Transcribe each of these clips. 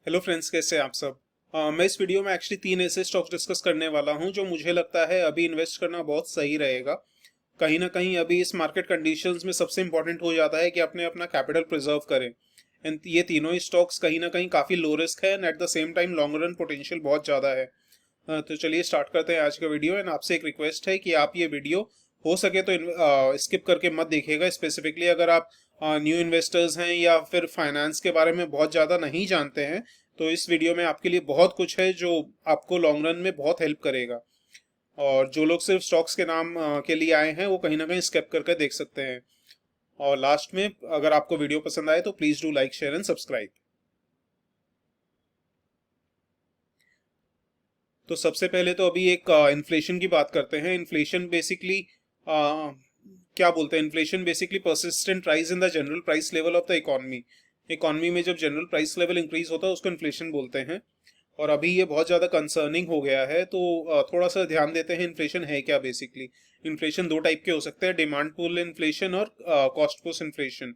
Hello friends, कैसे हैं आप सब। मैं इस वीडियो में एक्चुअली तीन ऐसे स्टॉक्स डिस्कस करने वाला हूं जो मुझे लगता है अभी इन्वेस्ट करना बहुत सही रहेगा। कहीं ना कहीं अभी इस मार्केट कंडीशंस में सबसे इंपॉर्टेंट हो जाता है कि अपने अपना कैपिटल प्रिजर्व करें। एंड ये तीनों ही स्टॉक्स कहीं ना कहीं काफ़ी लो रिस्क है and at the same time long run potential बहुत ज़्यादा है। तो चलिए स्टार्ट करते हैं आज का वीडियो। एंड आपसे एक रिक्वेस्ट है कि आप ये वीडियो हो सके तो स्किप करके मत देखिएगा। स्पेसिफिकली अगर आप न्यू इन्वेस्टर्स हैं या फिर फाइनेंस के बारे में बहुत ज़्यादा नहीं जानते हैं तो इस वीडियो में आपके लिए बहुत कुछ है जो आपको लॉन्ग रन में बहुत हेल्प करेगा। और जो लोग सिर्फ स्टॉक्स के नाम के लिए आए हैं वो कहीं ना कहीं स्किप करके देख सकते हैं। और लास्ट में अगर आपको वीडियो पसंद आए तो please do like share and subscribe. तो सबसे पहले तो अभी एक इन्फ्लेशन की बात करते हैं। इन्फ्लेशन बेसिकली क्या बोलते हैं, inflation basically persistent rise in the general price level of the economy. Economy में जब जनरल प्राइस लेवल इंक्रीज होता है उसको इन्फ्लेशन बोलते हैं। और अभी ये बहुत ज़्यादा कंसर्निंग हो गया है, तो थोड़ा सा ध्यान देते हैं इन्फ्लेशन है क्या। बेसिकली इन्फ्लेशन दो टाइप के हो सकते हैं, डिमांड पुल इन्फ्लेशन और कॉस्ट पुश इन्फ्लेशन।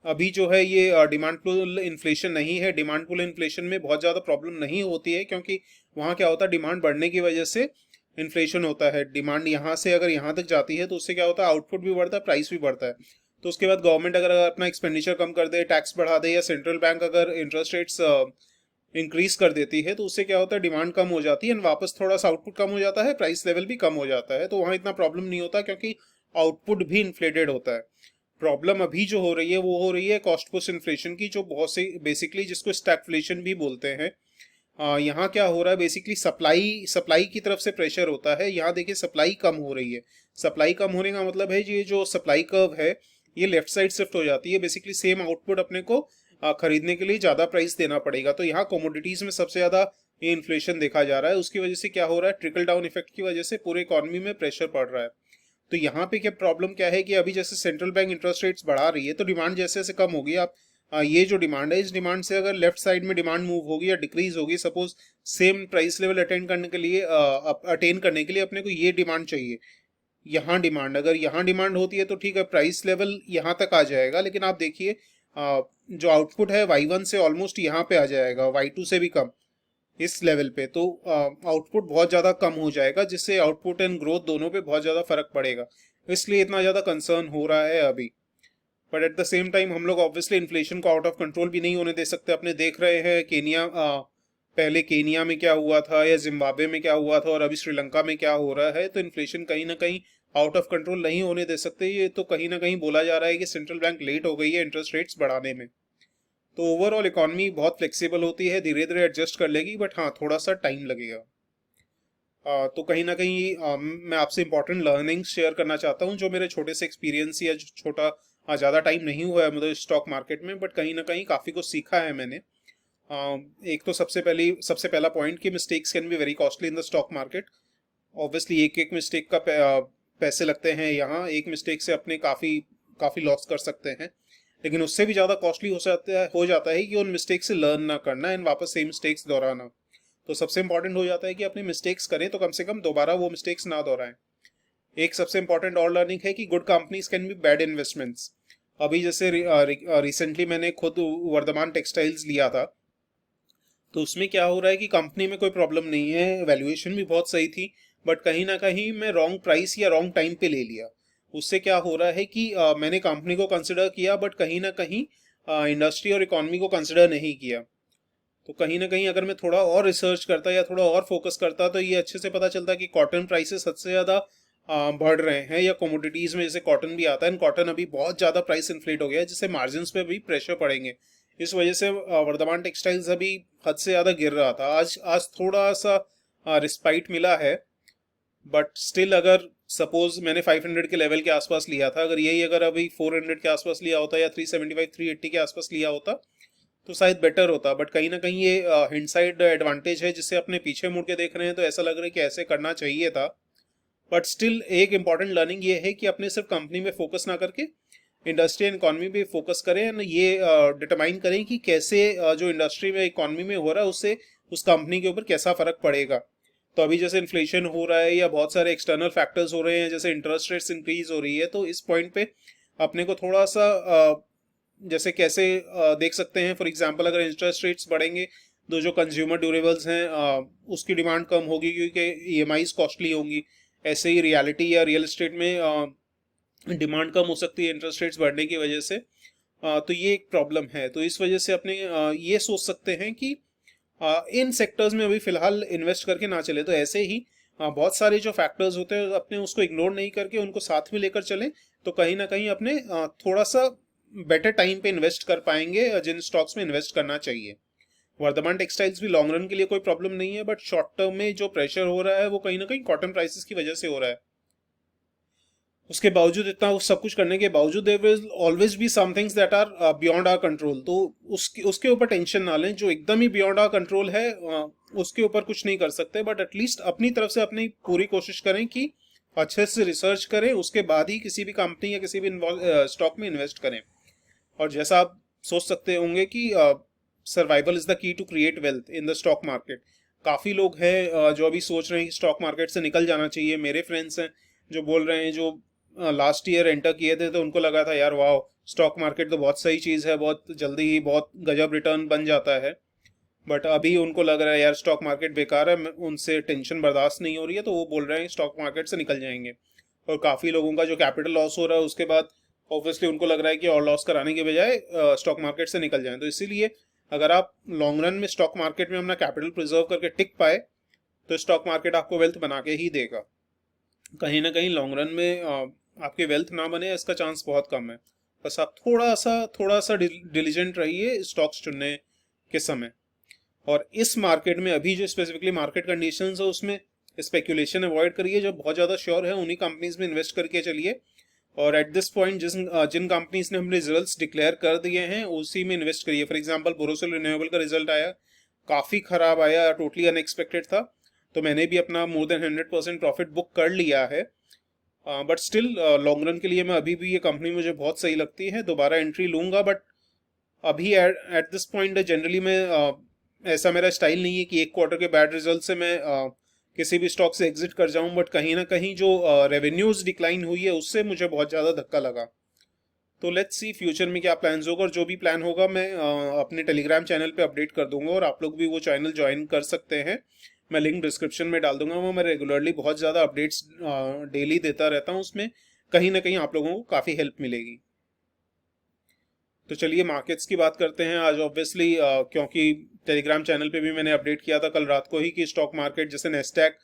अभी जो है ये डिमांड पुल इन्फ्लेशन नहीं है। डिमांड पुल इन्फ्लेशन में बहुत ज़्यादा प्रॉब्लम नहीं होती है क्योंकि वहाँ क्या होता है, डिमांड बढ़ने की वजह से इन्फ्लेशन होता है। डिमांड यहाँ से अगर यहाँ तक जाती है तो उससे क्या होता है, आउटपुट भी बढ़ता है, प्राइस भी बढ़ता है। तो उसके बाद गवर्नमेंट अगर अपना एक्सपेंडिचर कम कर दे, टैक्स बढ़ा दे, या सेंट्रल बैंक अगर इंटरेस्ट रेट्स इंक्रीज कर देती है तो उससे क्या होता है, डिमांड कम हो जाती है एंड वापस थोड़ा सा आउटपुट कम हो जाता है, प्राइस लेवल भी कम हो जाता है। तो वहाँ इतना प्रॉब्लम नहीं होता क्योंकि आउटपुट भी इन्फ्लेटेड होता है। प्रॉब्लम अभी जो हो रही है वो हो रही है कॉस्ट पुश इन्फ्लेशन की, जो बहुत से बेसिकली जिसको स्टैगफ्लेशन भी बोलते हैं। यहाँ क्या हो रहा है, बेसिकली सप्लाई सप्लाई की तरफ से प्रेशर होता है। यहाँ देखिए सप्लाई कम हो रही है। सप्लाई कम होने का मतलब है ये जो सप्लाई कर्व है ये लेफ्ट साइड शिफ्ट हो जाती है। बेसिकली सेम आउटपुट अपने को खरीदने के लिए ज़्यादा प्राइस देना पड़ेगा। तो यहाँ कमोडिटीज़ में सबसे ज़्यादा ये इन्फ्लेशन देखा जा रहा है। उसकी वजह से क्या हो रहा है, ट्रिकल डाउन इफेक्ट की वजह से पूरे इकोनॉमी में प्रेशर पड़ रहा है। तो यहाँ पे क्या प्रॉब्लम क्या है कि अभी जैसे सेंट्रल बैंक इंटरेस्ट रेट्स बढ़ा रही है तो डिमांड जैसे जैसे कम होगी। आप ये जो डिमांड है इस डिमांड से अगर लेफ्ट साइड में डिमांड मूव होगी या डिक्रीज होगी, suppose same price level attain करने के लिए अपने को ये डिमांड चाहिए। यहाँ डिमांड अगर यहाँ डिमांड होती है तो ठीक है, प्राइस लेवल यहाँ तक आ जाएगा। लेकिन आप देखिए जो आउटपुट है Y1 से ऑलमोस्ट यहाँ पे आ जाएगा, Y2 से भी कम इस लेवल पे। तो आउटपुट बहुत ज़्यादा कम हो जाएगा जिससे आउटपुट एंड ग्रोथ दोनों पे बहुत ज़्यादा फर्क पड़ेगा। इसलिए इतना ज़्यादा कंसर्न हो रहा है अभी। But at the same time हम लोग ऑब्वियसली इन्फ्लेशन को आउट ऑफ कंट्रोल भी नहीं होने दे सकते। अपने देख रहे हैं केनिया, पहले केनिया में क्या हुआ था या जिम्बाब्वे में क्या हुआ था और अभी श्रीलंका में क्या हो रहा है। तो इन्फ्लेशन कहीं ना कहीं आउट ऑफ कंट्रोल नहीं होने दे सकते। ये तो कहीं ना कहीं बोला जा रहा है कि सेंट्रल बैंक लेट हो गई है इंटरेस्ट रेट्स बढ़ाने में। तो ओवरऑल इकॉनमी बहुत फ्लेक्सिबल होती है, धीरे धीरे एडजस्ट कर लेगी, बट हाँ थोड़ा सा टाइम लगेगा। तो कहीं ना कहीं मैं आपसे इंपॉर्टेंट लर्निंग्स शेयर करना चाहता हूँ जो मेरे छोटे से एक्सपीरियंस या जो छोटा ज़्यादा टाइम नहीं हुआ है मुझे स्टॉक मार्केट में, बट कहीं ना कहीं काफ़ी कुछ सीखा है मैंने। एक तो सबसे पहला पॉइंट कि mistakes can be very costly in the stock market. Obviously एक एक मिस्टेक का पैसे लगते हैं। यहाँ एक मिस्टेक से अपने काफ़ी काफ़ी लॉस कर सकते हैं। लेकिन उससे भी ज़्यादा कॉस्टली हो जाता है कि उन मिस्टेक से लर्न ना करना एंड वापस सेम मिस्टेक्स दोहराना। तो सबसे इंपॉर्टेंट हो जाता है कि अपने मिस्टेक्स करें तो कम से कम दोबारा वो मिस्टेक्स ना दोहराएं। एक सबसे इंपॉर्टेंट और लर्निंग है कि good companies can be bad investments. अभी जैसे रिसेंटली मैंने खुद वर्धमान टेक्सटाइल्स लिया था। तो उसमें क्या हो रहा है कि कंपनी में कोई प्रॉब्लम नहीं है, वैल्यूएशन भी बहुत सही थी, बट कहीं ना कहीं मैं रॉन्ग प्राइस या रॉन्ग टाइम पे ले लिया। उससे क्या हो रहा है कि मैंने कंपनी को कंसिडर किया बट कहीं ना कहीं इंडस्ट्री और इकोनॉमी को कंसिडर नहीं किया। तो कहीं ना कहीं अगर मैं थोड़ा और रिसर्च करता या थोड़ा और फोकस करता तो ये अच्छे से पता चलता कि कॉटन प्राइसेस सबसे ज़्यादा बढ़ रहे हैं, या कमोडिटीज़ में जैसे कॉटन भी आता है। एंड कॉटन अभी बहुत ज़्यादा प्राइस इन्फ्लेट हो गया है जिससे मार्जिन पे भी प्रेशर पड़ेंगे। इस वजह से वर्धमान टेक्सटाइल्स अभी हद से ज़्यादा गिर रहा था। आज आज थोड़ा सा रिस्पाइट मिला है, बट स्टिल अगर सपोज मैंने 500 के लेवल के आसपास लिया था, अगर यही अगर अभी 400 के आसपास लिया होता या 375 380 के आसपास लिया होता तो शायद बेटर होता। बट कहीं ना कहीं ये हिंडसाइड एडवांटेज है जिससे अपने पीछे मुड़ के देख रहे हैं तो ऐसा लग रहा है कि ऐसे करना चाहिए था। बट स्टिल एक इंपॉर्टेंट लर्निंग ये है कि अपने सिर्फ कंपनी में फोकस ना करके इंडस्ट्री एंड इकॉनमी पे फोकस करें एंड ये डिटरमाइन करें कि कैसे जो इंडस्ट्री में इकॉनमी में हो रहा है उससे उस कंपनी के ऊपर कैसा फर्क पड़ेगा। तो अभी जैसे इन्फ्लेशन हो रहा है या बहुत सारे एक्सटर्नल फैक्टर्स हो रहे हैं, जैसे इंटरेस्ट रेट्स इंक्रीज हो रही है, तो इस पॉइंट पे अपने को थोड़ा सा जैसे कैसे देख सकते हैं। फॉर एग्जांपल अगर इंटरेस्ट रेट्स बढ़ेंगे तो जो कंज्यूमर ड्यूरेबल्स हैं उसकी डिमांड कम होगी क्योंकि ईएमआईज कॉस्टली होंगी। ऐसे ही रियलिटी या रियल एस्टेट में डिमांड कम हो सकती है इंटरेस्ट रेट्स बढ़ने की वजह से। तो ये एक प्रॉब्लम है। तो इस वजह से अपने ये सोच सकते हैं कि इन सेक्टर्स में अभी फिलहाल इन्वेस्ट करके ना चले। तो ऐसे ही बहुत सारे जो फैक्टर्स होते हैं अपने उसको इग्नोर नहीं करके उनको साथ में लेकर चलें, तो कहीं ना कहीं अपने थोड़ा सा बेटर टाइम पे इन्वेस्ट कर पाएंगे जिन स्टॉक्स में इन्वेस्ट करना चाहिए। वर्धमान टेक्सटाइल्स भी लॉन्ग रन के लिए कोई प्रॉब्लम नहीं है, बट शॉर्ट टर्म में जो प्रेशर हो रहा है वो कहीं ना कहीं कॉटन प्राइसेस की वजह से हो रहा है। उसके बावजूद, इतना सब कुछ करने के बावजूद, there will always be some things that are beyond our control. तो उसके ऊपर टेंशन ना लें। जो एकदम ही बियॉन्ड आवर कंट्रोल है उसके ऊपर कुछ नहीं कर सकते, बट एटलीस्ट अपनी तरफ से अपनी पूरी कोशिश करें कि अच्छे से रिसर्च करें, उसके बाद ही किसी भी कंपनी या किसी भी स्टॉक में इन्वेस्ट करें। और जैसा आप सोच सकते होंगे कि survival is the key to create wealth in the stock market. काफ़ी लोग हैं जो अभी सोच रहे हैं कि स्टॉक मार्केट से निकल जाना चाहिए। मेरे फ्रेंड्स हैं जो बोल रहे हैं, जो लास्ट ईयर एंटर किए थे तो उनको लगा था यार वाह, स्टॉक मार्केट तो बहुत सही चीज़ है, बहुत जल्दी ही बहुत गजब रिटर्न बन जाता है। बट अभी उनको लग रहा है यार स्टॉक मार्केट बेकार है, उनसे टेंशन बर्दाश्त नहीं हो रही है, तो वो बोल रहे हैं स्टॉक मार्केट से निकल जाएंगे। और काफ़ी लोगों का जो कैपिटल लॉस हो रहा है उसके बाद ऑब्वियसली उनको लग रहा है कि और लॉस कराने के बजाय स्टॉक मार्केट से निकल जाएं। तो इसीलिए अगर आप लॉन्ग रन में स्टॉक मार्केट में अपना कैपिटल प्रिजर्व करके टिक पाए तो स्टॉक मार्केट आपको वेल्थ बना के ही देगा। कहीं ना कहीं लॉन्ग रन में आपके वेल्थ ना बने इसका चांस बहुत कम है। बस आप थोड़ा सा डिलीजेंट रहिए स्टॉक्स चुनने के समय। और इस मार्केट में अभी जो स्पेसिफिकली मार्केट कंडीशंस है उसमें स्पेकुलेशन अवॉइड करिए। जो बहुत ज़्यादा श्योर है उन्हीं कंपनीज में इन्वेस्ट करके चलिए। और एट दिस पॉइंट जिन कंपनीज ने अपने रिजल्ट्स डिक्लेयर कर दिए हैं उसी में इन्वेस्ट करिए। फॉर एग्जांपल बोरोसिल रिन्यूएबल का रिजल्ट आया, काफ़ी ख़राब आया, टोटली अनएक्सपेक्टेड था, तो मैंने भी अपना मोर देन 100% प्रॉफिट बुक कर लिया है। बट स्टिल लॉन्ग रन के लिए मैं अभी भी ये कंपनी मुझे बहुत सही लगती है, दोबारा एंट्री लूँगा। बट अभी एट दिस पॉइंट जनरली मैं ऐसा मेरा स्टाइल नहीं है कि एक क्वार्टर के बैड रिजल्ट से मैं किसी भी स्टॉक से एग्जिट कर जाऊं। बट कहीं ना कहीं जो रेवेन्यूज डिक्लाइन हुई है उससे मुझे बहुत ज़्यादा धक्का लगा। तो लेट्स सी फ्यूचर में क्या प्लान्स होगा, और जो भी प्लान होगा मैं अपने टेलीग्राम चैनल पे अपडेट कर दूंगा, और आप लोग भी वो चैनल ज्वाइन कर सकते हैं। मैं लिंक डिस्क्रिप्शन में डाल दूंगा। वो मैं रेगुलरली बहुत ज़्यादा अपडेट्स डेली देता रहता हूँ, उसमें कहीं ना कहीं आप लोगों को काफ़ी हेल्प मिलेगी। तो चलिए मार्केट्स की बात करते हैं आज। ऑब्वियसली क्योंकि टेलीग्राम चैनल पे भी मैंने अपडेट किया था कल रात को ही कि स्टॉक मार्केट, जैसे नेस्डैक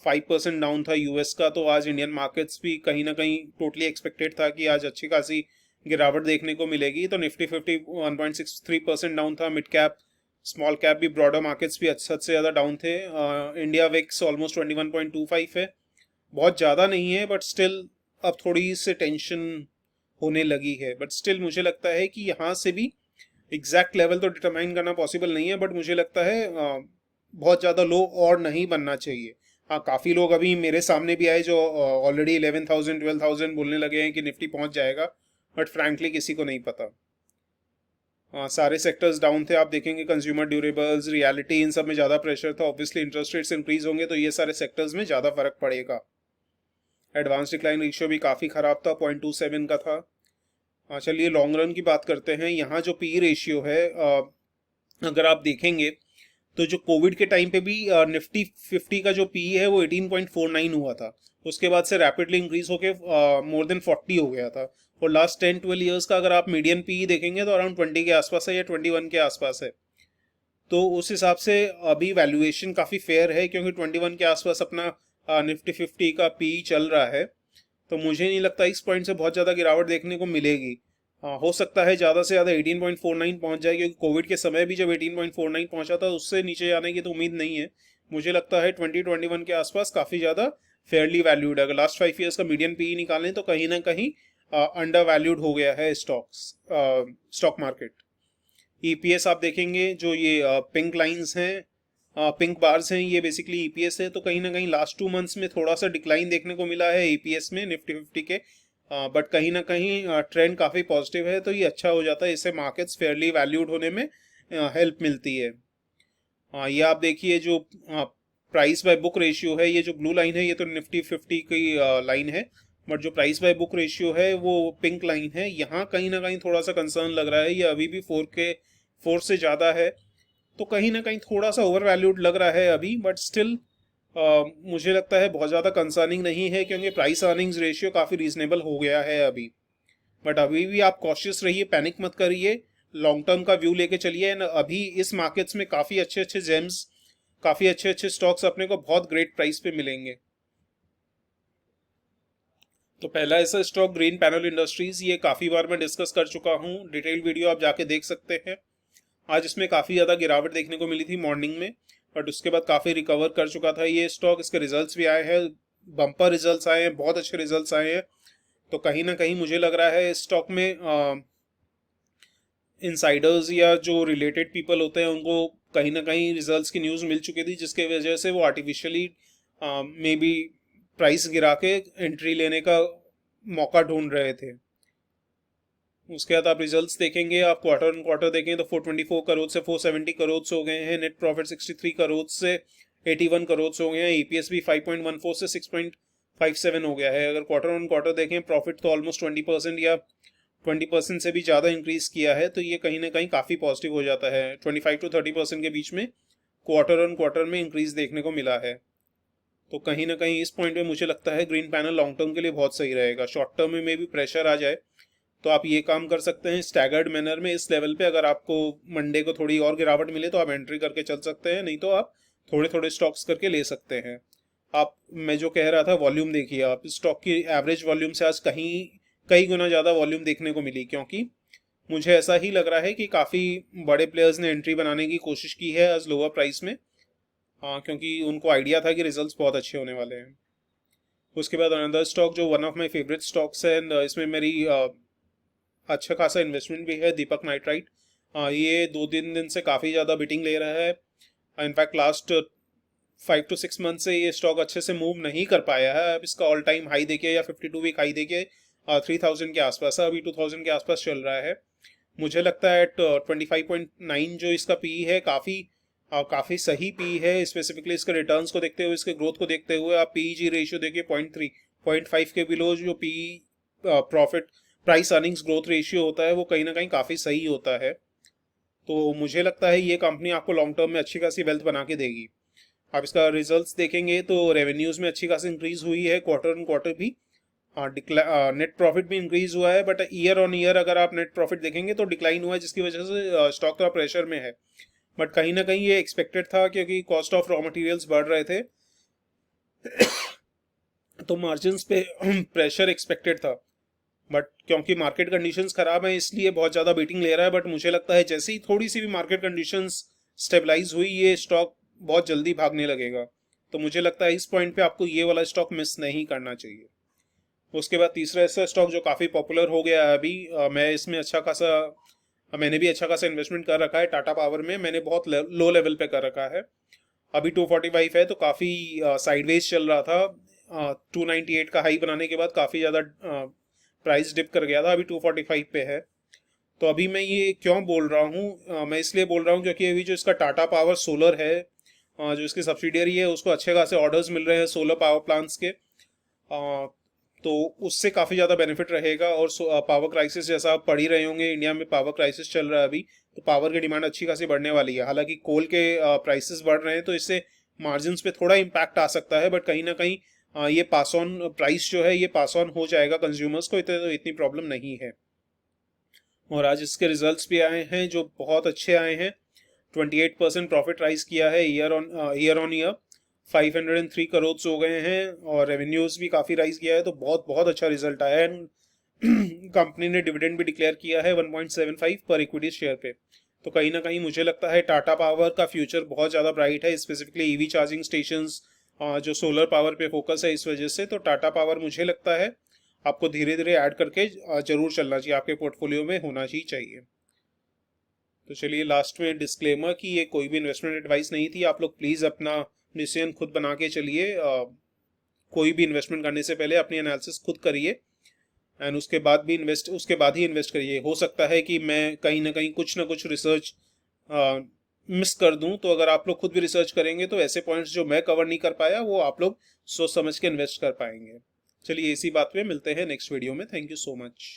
5% डाउन था यूएस का, तो आज इंडियन मार्केट्स भी कहीं ना कहीं टोटली एक्सपेक्टेड था कि आज अच्छी खासी गिरावट देखने को मिलेगी। तो निफ्टी 50 1.63% डाउन था। मिड कैप स्मॉल कैप भी, ब्रॉडर मार्केट्स भी अच्छा से ज़्यादा डाउन थे। इंडिया विक्स ऑलमोस्ट 21.25 है, बहुत ज़्यादा नहीं है, बट स्टिल अब थोड़ी सी टेंशन होने लगी है। बट स्टिल मुझे लगता है कि यहाँ से भी एग्जैक्ट लेवल तो डिटरमाइन करना पॉसिबल नहीं है, बट मुझे लगता है बहुत ज़्यादा लो और नहीं बनना चाहिए। हाँ, काफ़ी लोग अभी मेरे सामने भी आए जो ऑलरेडी 11,000 12,000 बोलने लगे हैं कि निफ्टी पहुँच जाएगा, बट फ्रैंकली किसी को नहीं पता। सारे सेक्टर्स डाउन थे। आप देखेंगे कंज्यूमर ड्यूरेबल्स, रियलिटी, इन सब में ज़्यादा प्रेशर था। ऑब्वियसली इंटरेस्ट रेट्स इंक्रीज होंगे तो ये सारे सेक्टर्स में ज़्यादा फर्क पड़ेगा। एडवांस डिक्लाइन रेशियो भी काफ़ी ख़राब था, 0.27 का था। चलिए लॉन्ग रन की बात करते हैं। यहाँ जो पी रेशियो है, अगर आप देखेंगे तो जो कोविड के टाइम पे भी निफ्टी 50 का जो पी है वो 18.49 हुआ था। उसके बाद से रैपिडली इंक्रीज होके मोर देन 40 हो गया था। और लास्ट 10-12 ईयर्स का अगर आप मीडियन पी देखेंगे तो अराउंड 20 के आसपास है या 21 के आसपास है। तो उस हिसाब से अभी वैल्यूएशन काफ़ी फेयर है, क्योंकि 21 के आसपास अपना निफ्टी 50 का पी चल रहा है। तो मुझे नहीं लगता इस पॉइंट से बहुत ज़्यादा गिरावट देखने को मिलेगी। हो सकता है ज़्यादा से ज़्यादा 18.49 पहुंच जाए, क्योंकि कोविड के समय भी जब 18.49 पहुंचा था उससे नीचे जाने की तो उम्मीद नहीं है। मुझे लगता है 2021 के आसपास काफ़ी ज़्यादा फेयरली वैल्यूड है। अगर लास्ट 5 ईयर्स का मीडियन पी निकालें तो कहीं ना कहीं अंडर वैल्यूड हो गया है स्टॉक मार्केट। ईपीएस आप देखेंगे जो ये पिंक लाइंस हैं, पिंक बार्स हैं, ये बेसिकली ईपीएस है। तो कहीं ना कहीं लास्ट 2 मंथ्स में थोड़ा सा डिक्लाइन देखने को मिला है ईपीएस में निफ्टी 50 के, बट कहीं ना कहीं ट्रेंड काफ़ी पॉजिटिव है। तो ये अच्छा हो जाता है, इससे मार्केट्स फेयरली वैल्यूड होने में हेल्प मिलती है। ये आप देखिए जो प्राइस बाय बुक रेशियो है, ये जो ब्लू लाइन है ये तो निफ्टी 50 की लाइन है, बट जो प्राइस बाय बुक रेशियो है वो पिंक लाइन है। यहाँ कहीं ना कहीं थोड़ा सा कंसर्न लग रहा है, ये अभी भी 4 से ज़्यादा है। तो कहीं ना कहीं थोड़ा सा ओवर वैल्यूड लग रहा है अभी, बट स्टिल मुझे लगता है बहुत ज़्यादा कंसर्निंग नहीं है, क्योंकि प्राइस अर्निंग्स रेशियो काफ़ी रीजनेबल हो गया है अभी। बट अभी भी आप कॉशियस रहिए, पैनिक मत करिए, लॉन्ग टर्म का व्यू लेके चलिए। एंड अभी इस मार्केट्स में काफ़ी अच्छे अच्छे जेम्स, काफ़ी अच्छे अच्छे स्टॉक्स अपने को बहुत ग्रेट प्राइस पे मिलेंगे। तो पहला ऐसा स्टॉक ग्रीन पैनल इंडस्ट्रीज, ये काफ़ी बार मैं डिस्कस कर चुका हूँ, डिटेल वीडियो आप जाके देख सकते हैं। आज इसमें काफ़ी ज़्यादा गिरावट देखने को मिली थी मॉर्निंग में, बट उसके बाद काफ़ी रिकवर कर चुका था ये स्टॉक। इसके रिजल्ट्स भी आए हैं, बम्पर रिजल्ट्स आए हैं, बहुत अच्छे रिजल्ट्स आए हैं। तो कहीं ना कहीं मुझे लग रहा है इस स्टॉक में इनसाइडर्स या जो रिलेटेड पीपल होते हैं उनको कहीं ना कहीं रिजल्ट्स की न्यूज़ मिल चुकी थी, जिसके वजह से वो आर्टिफिशियली मे बी प्राइस गिरा के एंट्री लेने का मौका ढूंढ रहे थे। उसके बाद आप रिजल्ट्स देखेंगे, आप क्वार्टर ऑन क्वार्टर देखें तो 424 करोड़ से 470 करोड़ हो गए हैं, नेट प्रॉफिट 63 करोड़ से 81 करोड़ हो गए हैं, ईपीएस भी 5.14 से 6.57 हो गया है। अगर क्वार्टर ऑन क्वार्टर देखें, प्रॉफिट तो ऑलमोस्ट 20% या 20% से भी ज़्यादा इंक्रीज किया है, तो ये कहीं ना कहीं काफ़ी पॉजिटिव हो जाता है। 25 to 30% के बीच में क्वार्टर ऑन क्वार्टर में इंक्रीज देखने को मिला है। तो कहीं ना कहीं इस पॉइंट पे मुझे लगता है ग्रीन पैनल लॉन्ग टर्म के लिए बहुत सही रहेगा। शॉर्ट टर्म में भी प्रेशर आ जाए तो आप ये काम कर सकते हैं, स्टैगर्ड मैनर में इस लेवल पे अगर आपको मंडे को थोड़ी और गिरावट मिले तो आप एंट्री करके चल सकते हैं, नहीं तो आप थोड़े थोड़े स्टॉक्स करके ले सकते हैं। आप, मैं जो कह रहा था वॉल्यूम देखिए, आप स्टॉक की एवरेज वॉल्यूम से आज कई गुना ज़्यादा वॉल्यूम देखने को मिली, क्योंकि मुझे ऐसा ही लग रहा है कि काफ़ी बड़े प्लेयर्स ने एंट्री बनाने की कोशिश की है आज लोअर प्राइस में। हाँ, क्योंकि उनको आइडिया था कि रिजल्ट्स बहुत अच्छे होने वाले हैं। उसके बाद अनदर स्टॉक जो one of my favourite stocks है, एंड इसमें मेरी अच्छा खासा इन्वेस्टमेंट भी है, दीपक नाइट्राइट। ये 2-3 दिन से काफ़ी ज़्यादा बिटिंग ले रहा है। इनफैक्ट लास्ट 5 to 6 मंथ से ये स्टॉक अच्छे से मूव नहीं कर पाया है। अब इसका ऑल टाइम हाई देखे या 52 वीक हाई देखे 3000 के आसपास है, अभी 2000 के आसपास चल रहा है। मुझे लगता है 25.9 जो इसका पी है काफ़ी सही पी है। स्पेसिफिकली इसके रिटर्न्स को देखते हुए, इसके ग्रोथ को देखते हुए आप पीई रेशियो देखिए 0.3, 0.5 के बिलो जो P profit price earnings growth ratio होता है वो कहीं ना कहीं काफ़ी सही होता है। तो मुझे लगता है ये कंपनी आपको लॉन्ग टर्म में अच्छी खासी वेल्थ बना के देगी। आप इसका रिजल्ट्स देखेंगे तो रेवेन्यूज़ में अच्छी खासी इंक्रीज हुई है, क्वार्टर ऑन क्वार्टर भी। हाँ, नेट प्रॉफिट भी इंक्रीज हुआ है, बट ईयर ऑन ईयर अगर आप नेट प्रॉफिट देखेंगे तो डिक्लाइन हुआ है, जिसकी वजह से स्टॉक थोड़ा प्रेशर में है। बट कहीं ना कहीं ये एक्सपेक्टेड था, क्योंकि कॉस्ट ऑफ रॉ मटेरियल्स बढ़ रहे थे तो मार्जिन्स पे प्रेशर एक्सपेक्टेड था। बट क्योंकि मार्केट कंडीशंस खराब है इसलिए बहुत ज़्यादा बेटिंग ले रहा है। बट मुझे लगता है जैसे ही थोड़ी सी भी मार्केट कंडीशंस स्टेबलाइज हुई, ये स्टॉक बहुत जल्दी भागने लगेगा। तो मुझे लगता है इस पॉइंट पे आपको ये वाला स्टॉक मिस नहीं करना चाहिए। उसके बाद तीसरा ऐसा स्टॉक जो काफ़ी पॉपुलर हो गया है अभी, मैं इसमें मैंने भी अच्छा खासा इन्वेस्टमेंट कर रखा है, टाटा पावर में। मैंने बहुत लो लेवल पे कर रखा है, अभी 245 है, तो काफ़ी साइडवेज चल रहा था। 298 का हाई बनाने के बाद काफ़ी ज़्यादा प्राइस डिप कर गया था, अभी 245 पे है। तो अभी मैं ये क्यों बोल रहा हूँ, मैं इसलिए बोल रहा हूँ क्योंकि अभी जो इसका टाटा पावर सोलर है, जो इसकी सब्सिडियरी है, उसको अच्छे खासे ऑर्डर्स मिल रहे हैं सोलर पावर प्लांट्स के। तो उससे काफ़ी ज़्यादा बेनिफिट रहेगा। और पावर क्राइसिस जैसा आप पढ़ ही रहे होंगे, इंडिया में पावर क्राइसिस चल रहा है अभी, तो पावर की डिमांड अच्छी खासी बढ़ने वाली है। हालांकि कोल के प्राइसेस बढ़ रहे हैं तो इससे मार्जिन्स पे थोड़ा इम्पैक्ट आ सकता है, बट कहीं ना कहीं ये पास ऑन प्राइस जो है ये पास ऑन हो जाएगा कंज्यूमर्स को, इतनी प्रॉब्लम नहीं है। और आज इसके रिजल्ट्स भी आए हैं जो बहुत अच्छे आए हैं। 28% प्रॉफिट राइज किया है ईयर ऑन ईयर, 503 करोड़ हो गए हैं, और रेवेन्यूज भी काफ़ी राइज किया है। तो बहुत बहुत अच्छा रिजल्ट आया है। कंपनी ने डिविडेंड भी डिक्लेयर किया है 1.75 पर इक्विटी शेयर पे। तो कहीं ना कहीं मुझे लगता है टाटा पावर का फ्यूचर बहुत ज़्यादा ब्राइट है, स्पेसिफिकली ईवी चार्जिंग स्टेशंस जो सोलर पावर पे फोकस है इस वजह से। तो टाटा पावर मुझे लगता है आपको धीरे धीरे ऐड करके जरूर चलना चाहिए, आपके पोर्टफोलियो में होना ही चाहिए। तो चलिए लास्ट में डिस्क्लेमर कि ये कोई भी इन्वेस्टमेंट एडवाइस नहीं थी, आप लोग प्लीज़ अपना डिसीजन खुद बना के चलिए। कोई भी इन्वेस्टमेंट करने से पहले अपनी एनालिसिस खुद करिए, एंड उसके बाद ही इन्वेस्ट करिए। हो सकता है कि मैं कहीं ना कहीं कुछ ना कुछ रिसर्च मिस कर दूं, तो अगर आप लोग खुद भी रिसर्च करेंगे तो ऐसे पॉइंट्स जो मैं कवर नहीं कर पाया वो आप लोग सोच समझ के इन्वेस्ट कर पाएंगे। चलिए इसी बात पे मिलते हैं नेक्स्ट वीडियो में। Thank you so much.